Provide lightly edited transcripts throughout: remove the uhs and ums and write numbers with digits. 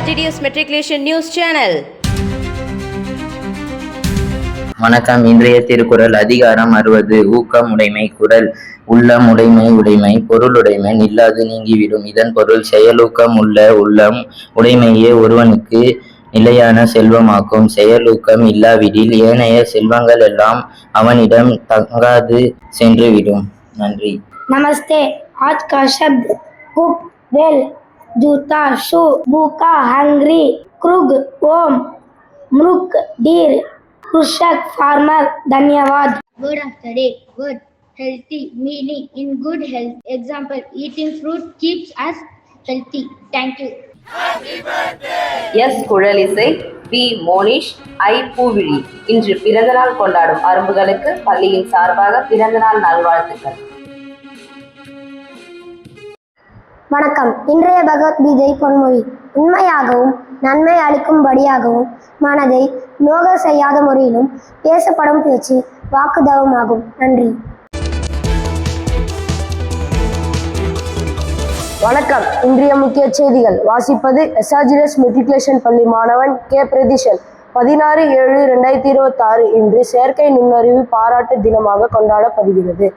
SGDS Matriculation News Channel. வணக்கம். இன்றைய திருக்குறள் அதிகாரம் 60. ஊக்கம் உடைமை. குறள். உள்ளம் உடைமை உடைமை பொருளுடைமை நில்லாது நீங்கிவிடும். இதன் பொருள் செயலூக்கம் உள்ளம் உடைமையே ஒருவனுக்கு நிலையான செல்வமாக்கும். செயலூக்கம் இல்லாவிடில் ஏனைய செல்வங்கள் எல்லாம் அவனிடம் தங்காது சென்றுவிடும். நன்றி. नमस्ते। आज का शब्द कुक, बेल, जूता, शू, भूखा, हंग्री, क्रुग, ओम, मृग, डीर, कृषक, फार्मर। धन्यवाद। Word of the day. Word healthy, meaning in good health. Example, eating fruit keeps us healthy. Thank you. S Kuzhalisai. P Monish. I Poovizhi. இன்று பிறந்தநாள் கொண்டாடும் அரும்புகளுக்கு பள்ளியின் சார்பாக பிறந்தநாள் நல்வாழ்த்துக்கள். வணக்கம். இன்றைய பகவத்கீதை பொன்மொழி. உண்மையாகவும் நன்மை அளிக்கும்படியாகவும் மனதை நோக செய்யாத முறையிலும் பேசப்படும் பேச்சு வாக்குதவமாகும். நன்றி. வணக்கம். இன்றைய முக்கிய செய்திகள் வாசிப்பது எஸ்ஆர்ஜிஎஸ் மெட்ரிகுலேஷன் பள்ளி மாணவன் கே பிரதிஷன். 16/7/2026 இன்று செயற்கை நுண்ணறிவு பாராட்டு தினமாக கொண்டாடப்படுகிறது.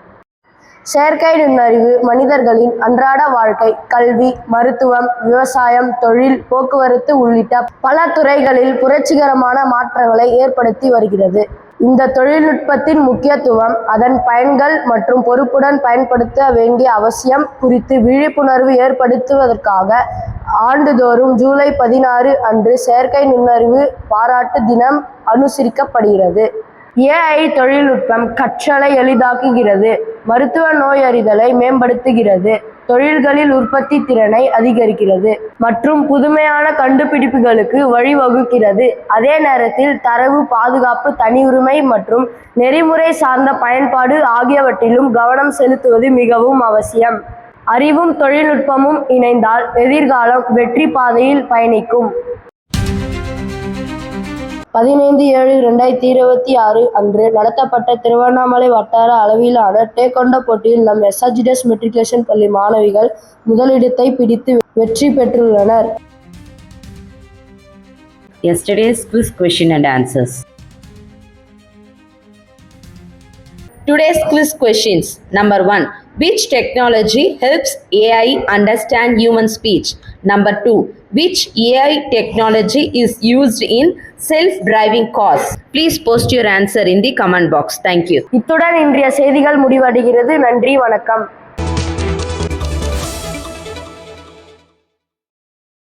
செயற்கை நுண்ணறிவு மனிதர்களின் அன்றாட வாழ்க்கை, கல்வி, மருத்துவம், விவசாயம், தொழில், போக்குவரத்து உள்ளிட்ட பல துறைகளில் புரட்சிகரமான மாற்றங்களை ஏற்படுத்தி வருகிறது. இந்த தொழில்நுட்பத்தின் முக்கியத்துவம், அதன் பயன்கள் மற்றும் பொறுப்புடன் பயன்படுத்த வேண்டிய அவசியம் குறித்து விழிப்புணர்வு ஏற்படுத்துவதற்காக ஆண்டுதோறும் ஜூலை 16 அன்று செயற்கை நுண்ணறிவு பாராட்டு தினம் அனுசரிக்கப்படுகிறது. AI தொழில்நுட்பம் கற்றலை எளிதாக்குகிறது, மருத்துவ நோயறிதலை மேம்படுத்துகிறது, தொழில்களில் உற்பத்தி திறனை அதிகரிக்கிறது மற்றும் புதுமையான கண்டுபிடிப்புகளுக்கு வழிவகுக்கிறது. அதே நேரத்தில் தரவு பாதுகாப்பு, தனியுரிமை மற்றும் நெறிமுறை சார்ந்த பயன்பாடு ஆகியவற்றிலும் கவனம் செலுத்துவது மிகவும் அவசியம். அறிவும் தொழில்நுட்பமும் இணைந்தால் எதிர்காலம் வெற்றி பாதையில் பயணிக்கும். 15/7/2026 அன்று நடத்தப்பட்ட திருவண்ணாமலை வட்டார அளவிலான டேக்வாண்டோ போட்டியில் நம் எஸ்ஆர்ஜிஎஸ் மெட்ரிகுலேஷன் பள்ளி மாணவிகள் முதலிடத்தை பிடித்து வெற்றி பெற்றுள்ளனர். Yesterday's quiz question and answers. Today's quiz questions. Number 1. Which technology helps AI understand human speech? Number 2. Which AI technology is used in self-driving cars? Please post your answer in the comment box. Thank you. இத்துடன் இன்றைய செய்திகள் முடிவடைகிறது. நன்றி, வணக்கம்.